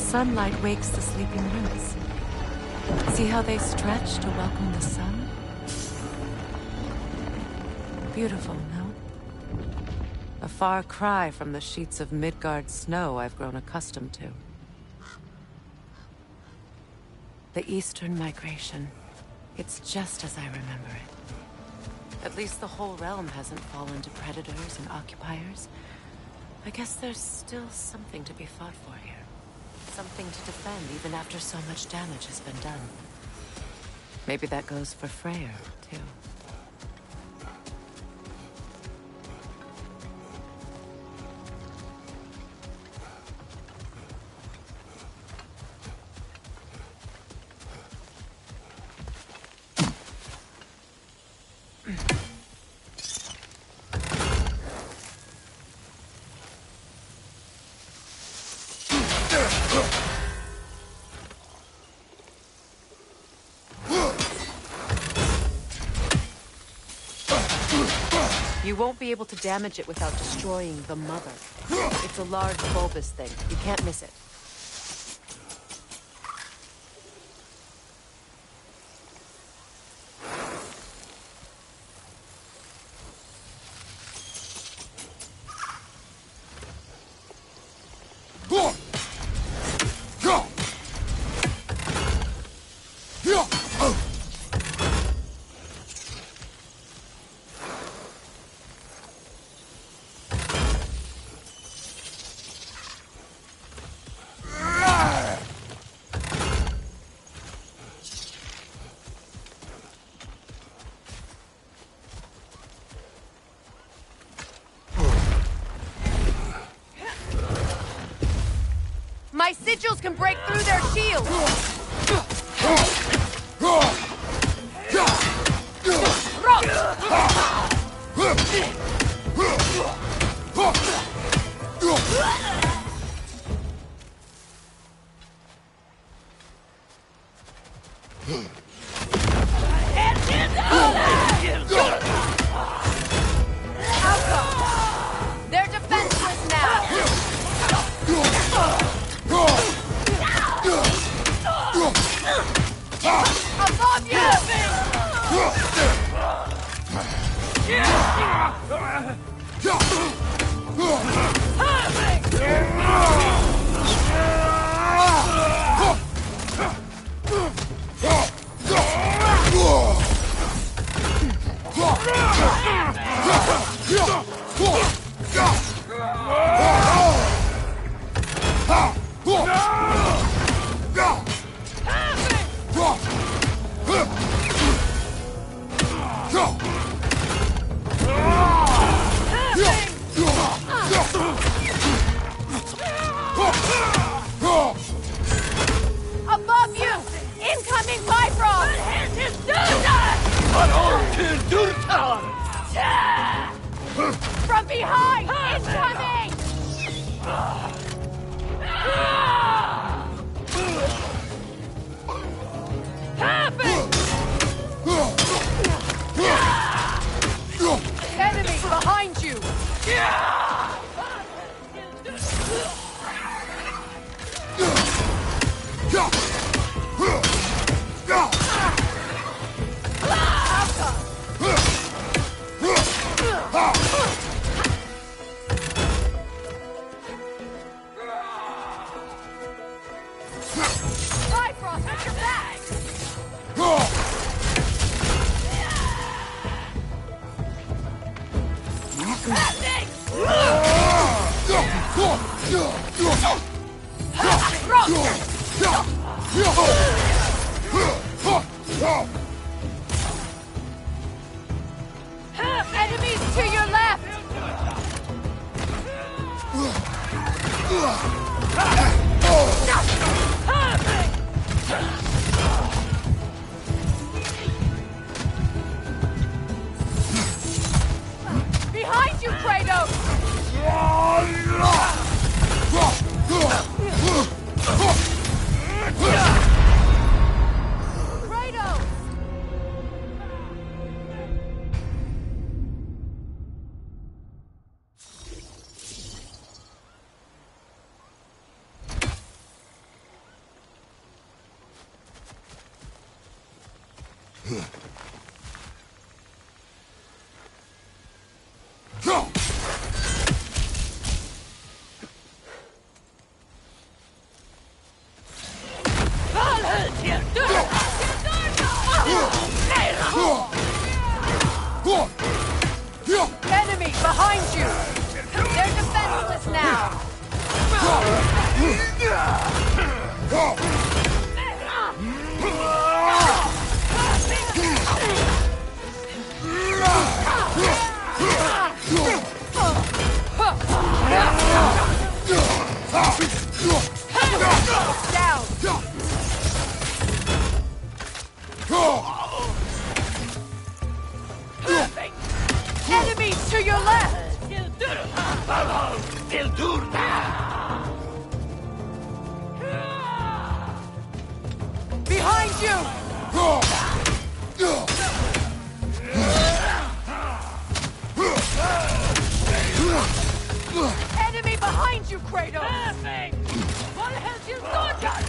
sunlight wakes the sleeping roots. See how they stretch to welcome the sun? Beautiful, no? A far cry from the sheets of Midgard snow I've grown accustomed to. The Eastern migration. It's just as I remember it. At least the whole realm hasn't fallen to predators and occupiers. I guess there's still something to be fought for here. Something to defend even after so much damage has been done. Maybe that goes for Freyr, too. You won't be able to damage it without destroying the mother. It's a large bulbous thing. You can't miss it. My sigils can break through their shields! They're defenseless now! Above you! Above you! Incoming Bifrost! From behind! Incoming! Enemy behind you! Bifrost, at your back! Enemies to your left! Behind you, Kratos! Kratos! Enemy behind you! They're defenseless now! Down! Enemies to your left! Behind you! Enemy behind you, Kratos! What has you done?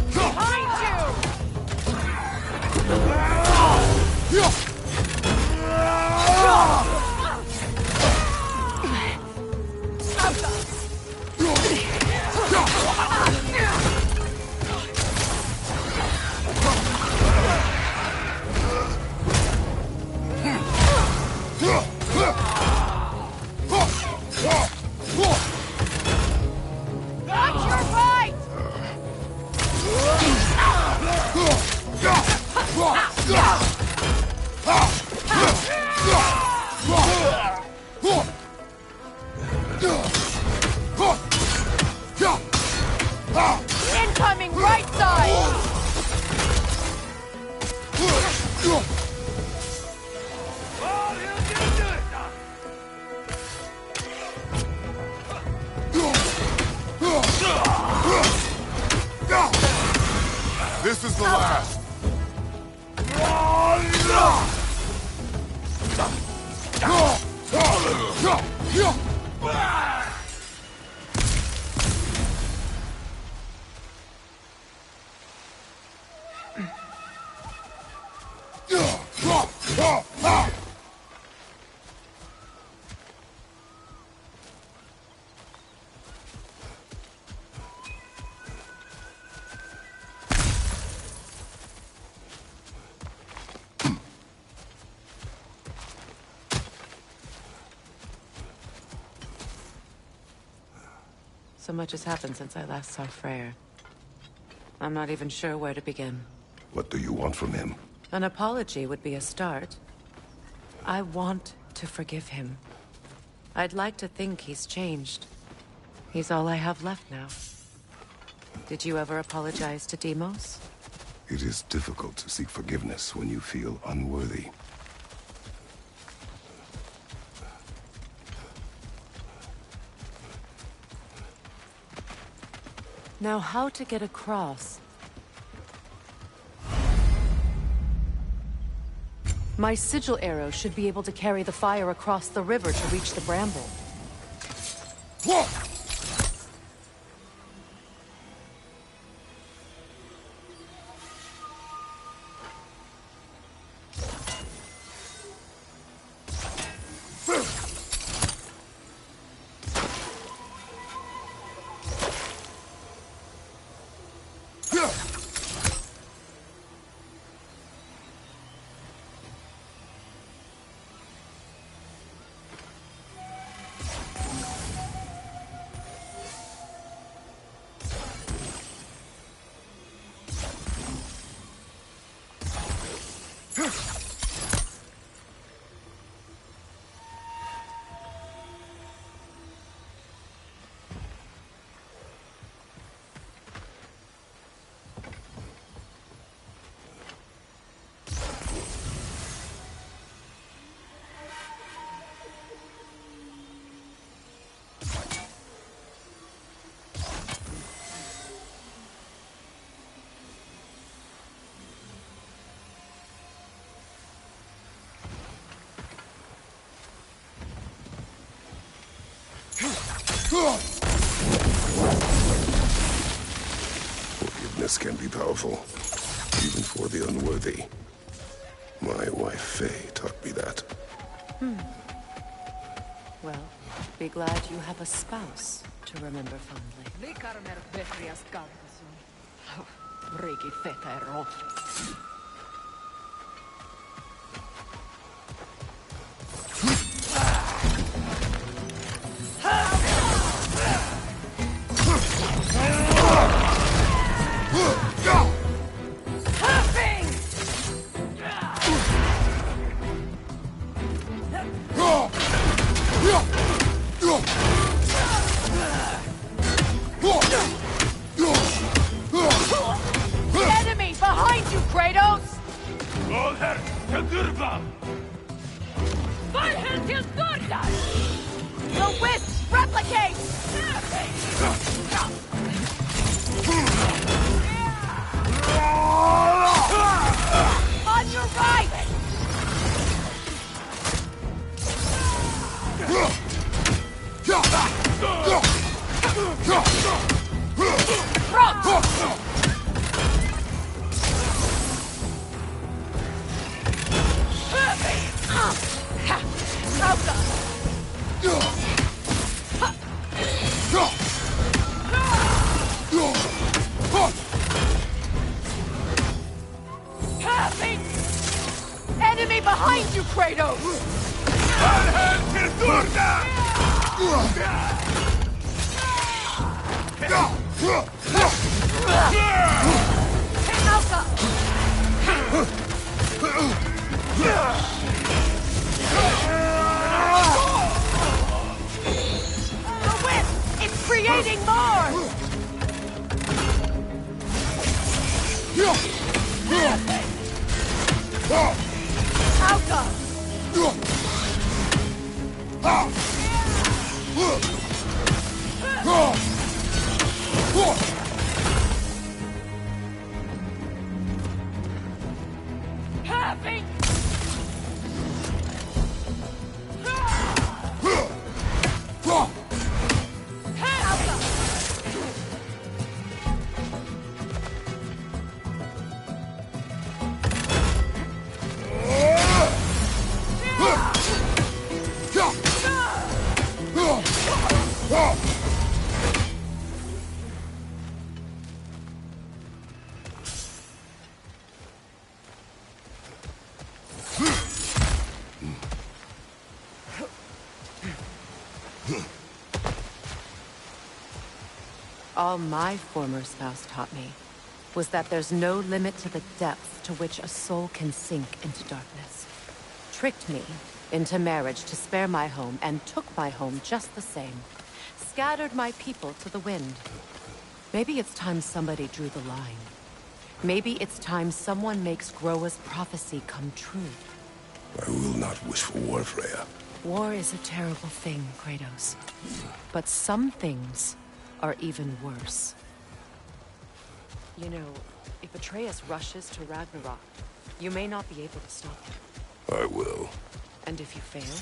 Behind you! Watch your right! Incoming right side! This is the last. So much has happened since I last saw Freyr. I'm not even sure where to begin. What do you want from him? An apology would be a start. I want to forgive him. I'd like to think he's changed. He's all I have left now. Did you ever apologize to Deimos? It is difficult to seek forgiveness when you feel unworthy. Now, how to get across? My sigil arrow should be able to carry the fire across the river to reach the bramble. forgiveness can be powerful, even for the unworthy. My wife Faye taught me that. Well, be glad you have a spouse to remember fondly. Enemy behind you, Kratos! Olher til Durban! Varhen til Durdan! The wisp replicate! On your right! Front! Enemy behind you, Kratos! Varhen til Durban! The whip! It's creating more! Alka! Having! All my former spouse taught me was that there's no limit to the depth to which a soul can sink into darkness. Tricked me into marriage to spare my home and took my home just the same. Scattered my people to the wind. Maybe it's time somebody drew the line. Maybe it's time someone makes Groa's prophecy come true. I will not wish for war, Freya. War is a terrible thing, Kratos. But some things are even worse. You know, if Atreus rushes to Ragnarok, you may not be able to stop him. I will. And if you fail?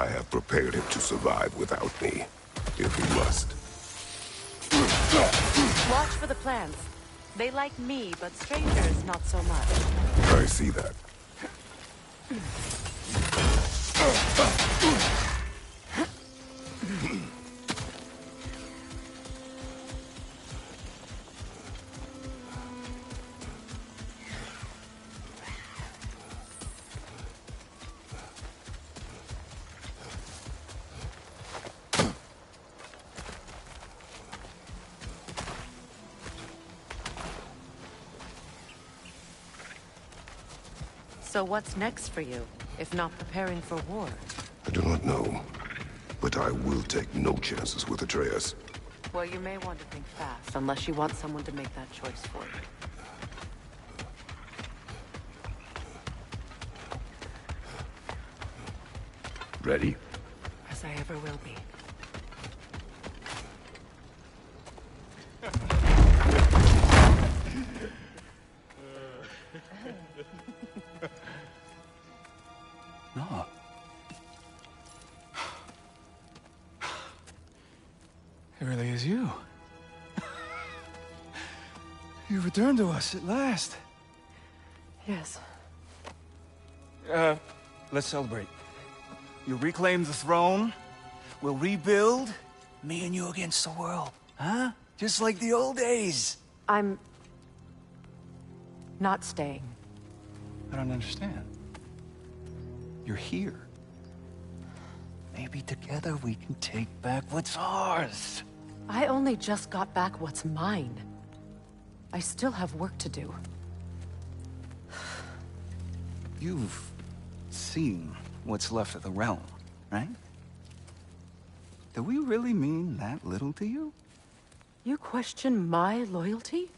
I have prepared him to survive without me, if he must. Watch for the plants. They like me, but strangers not so much. I see that. So what's next for you, if not preparing for war? I do not know, but I will take no chances with Atreus. Well, you may want to think fast, unless you want someone to make that choice for you. Ready? As I ever will be. No. It really is you. You've returned to us at last. Yes. Let's celebrate. You reclaim the throne. We'll rebuild. Me and you against the world. Huh? Just like the old days. I'm... not staying. I don't understand. You're here. Maybe together we can take back what's ours. I only just got back what's mine. I still have work to do. You've seen what's left of the realm, right? Do we really mean that little to you? You question my loyalty?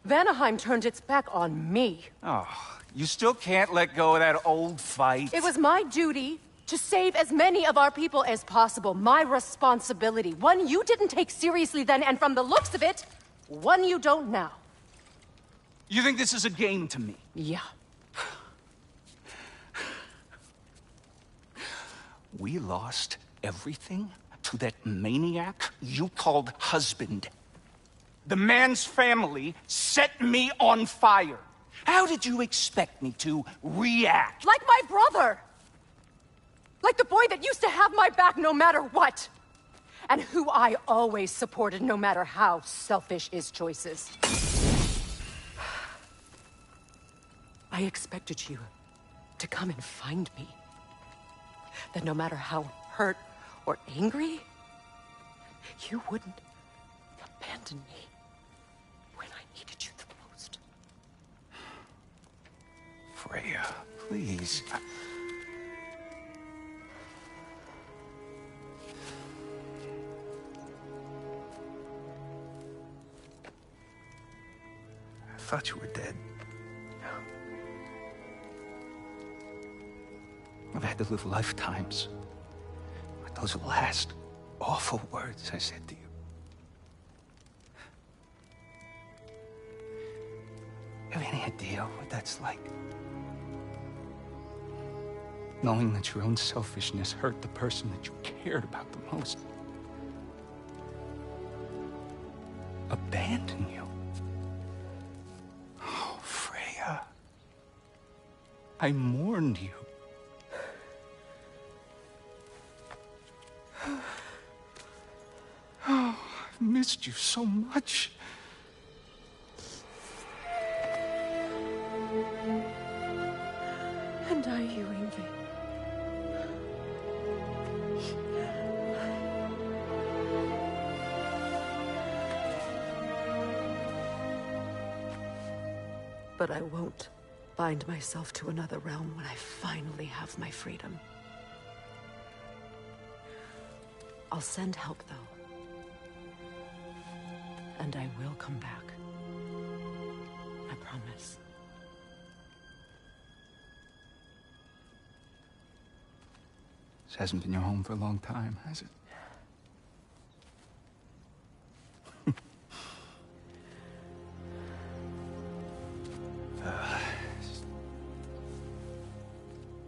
Vanaheim turned its back on me. Oh, you still can't let go of that old fight? It was my duty to save as many of our people as possible. My responsibility. One you didn't take seriously then, and from the looks of it, one you don't now. You think this is a game to me? Yeah. We lost everything to that maniac you called husband. The man's family set me on fire. How did you expect me to react? Like my brother! Like the boy that used to have my back no matter what! And who I always supported no matter how selfish his choices. I expected you to come and find me. That no matter how hurt or angry, you wouldn't abandon me when I needed you the most. Freya, please. I thought you were dead. I've had to live lifetimes with those last awful words I said to you. You have any idea what that's like? Knowing that your own selfishness hurt the person that you cared about the most. Abandon you. Oh, Freya. I mourned you. Oh, I've missed you so much. And I you, Ingvi. But I won't bind myself to another realm when I finally have my freedom. I'll send help, though. And I will come back. I promise. This hasn't been your home for a long time, has it?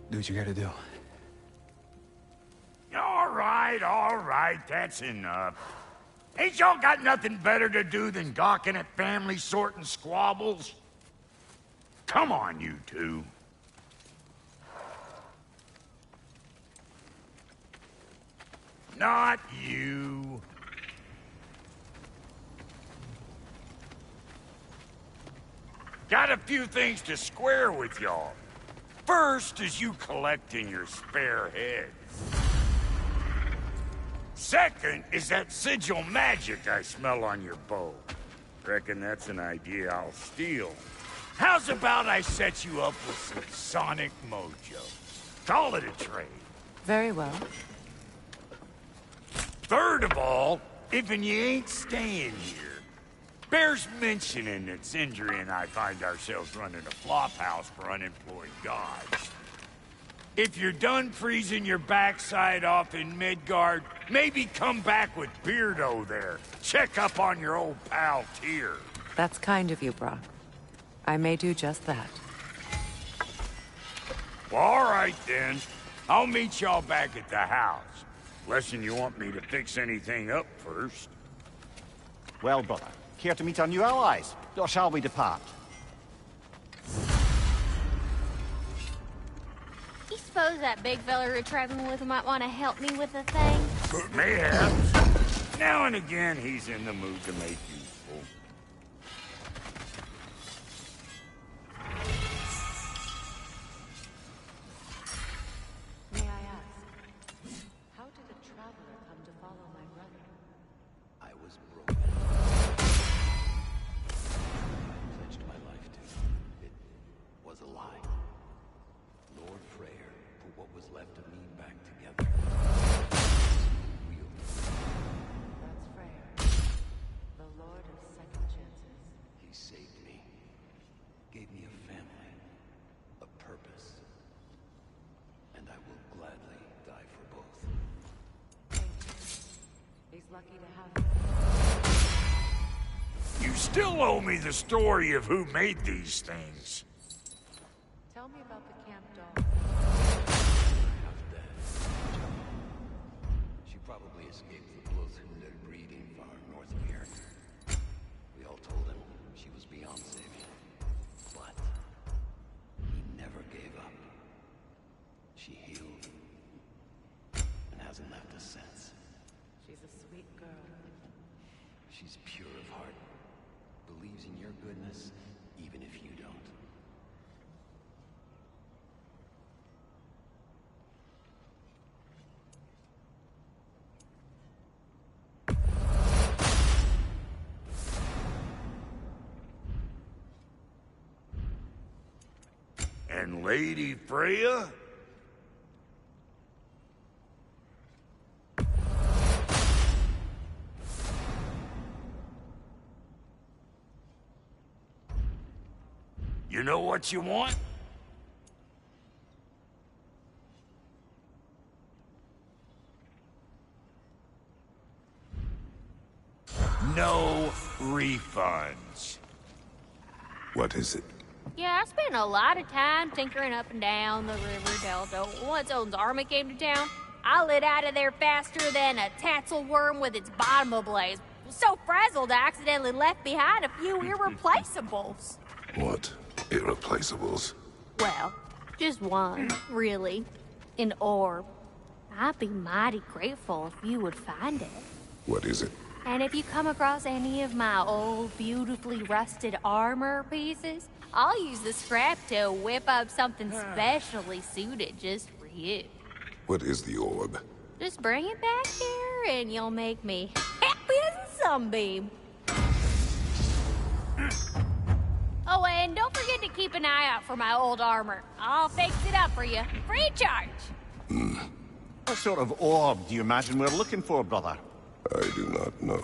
Do what you gotta do. All right, that's enough. Ain't y'all got nothing better to do than gawking at family sorting squabbles? Come on, you two. Not you. Got a few things to square with y'all. First is you collecting your spare heads. Second is that sigil magic I smell on your bow. Reckon that's an idea I'll steal. How's about I set you up with some sonic mojo? Call it a trade. Very well. Third of all, if you ain't staying here, bears mentioning that Sindri and I find ourselves running a flop house for unemployed gods. If you're done freezing your backside off in Midgard, maybe come back with Beardo there. Check up on your old pal Tyr. That's kind of you, Brock. I may do just that. Well, all right then. I'll meet y'all back at the house. Unless you want me to fix anything up first. Well, brother, Care to meet our new allies? Or shall we depart? You suppose that big fella you're traveling with might want to help me with a thing? Mayhaps. Now and again, he's in the mood to make useful. May I ask, how did a traveler come to follow my brother? I was broken. I pledged my life to. It was a lie. Lord Freyr put what was left of me back together. That's Freyr, the Lord of Second Chances. He saved me. Gave me a family. A purpose. And I will gladly die for both. Thank you. He's lucky to have you. You still owe me the story of who made these things. Tell me about the camp dog. Half dead. She probably escaped the Bloodhunter breeding far north of here. We all told him she was beyond saving. But he never gave up. She healed and hasn't left us since. She's a sweet girl. She's pure of heart. Believes in your goodness, even if you don't. And Lady Freya? You know what you want? No refunds. What is it? Yeah, I spent a lot of time tinkering up and down the river delta. Once Odin's army came to town, I lit out of there faster than a tassel worm with its bottom ablaze. Was so frazzled I accidentally left behind a few irreplaceables. What? Irreplaceables? Well, just one, really. An orb. I'd be mighty grateful if you would find it. What is it? And if you come across any of my old, beautifully rusted armor pieces, I'll use the scrap to whip up something specially suited just for you. What is the orb? Just bring it back here and you'll make me happy as a sunbeam. Oh, and don't forget to keep an eye out for my old armor. I'll fix it up for you, free of charge. What sort of orb do you imagine we're looking for, brother? I do not know.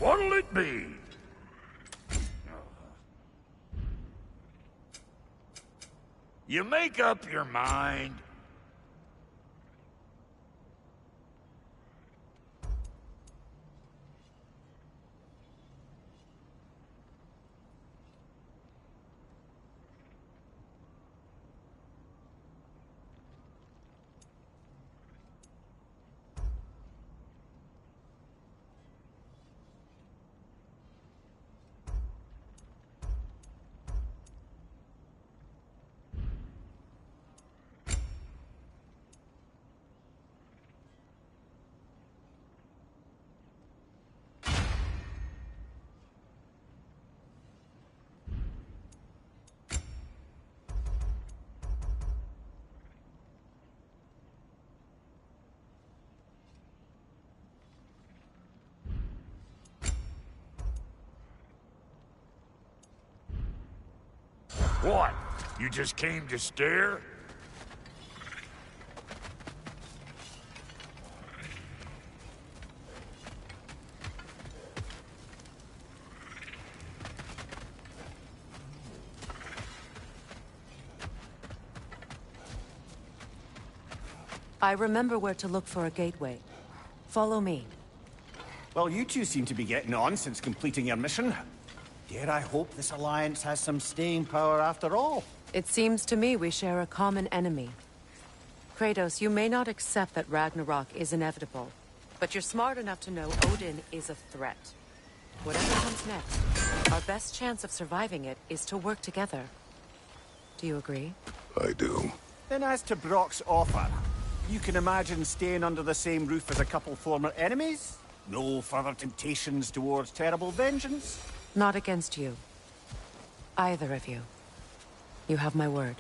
What'll it be? You make up your mind. What? You just came to stare? I remember where to look for a gateway. Follow me. Well, you two seem to be getting on since completing your mission. Dare I hope this alliance has some staying power after all? It seems to me we share a common enemy. Kratos, you may not accept that Ragnarok is inevitable, But you're smart enough to know Odin is a threat. Whatever comes next, our best chance of surviving it is to work together. Do you agree? I do. Then as to Brock's offer, you can imagine staying under the same roof as a couple former enemies? No further temptations towards terrible vengeance? Not against you. Either of you. You have my word.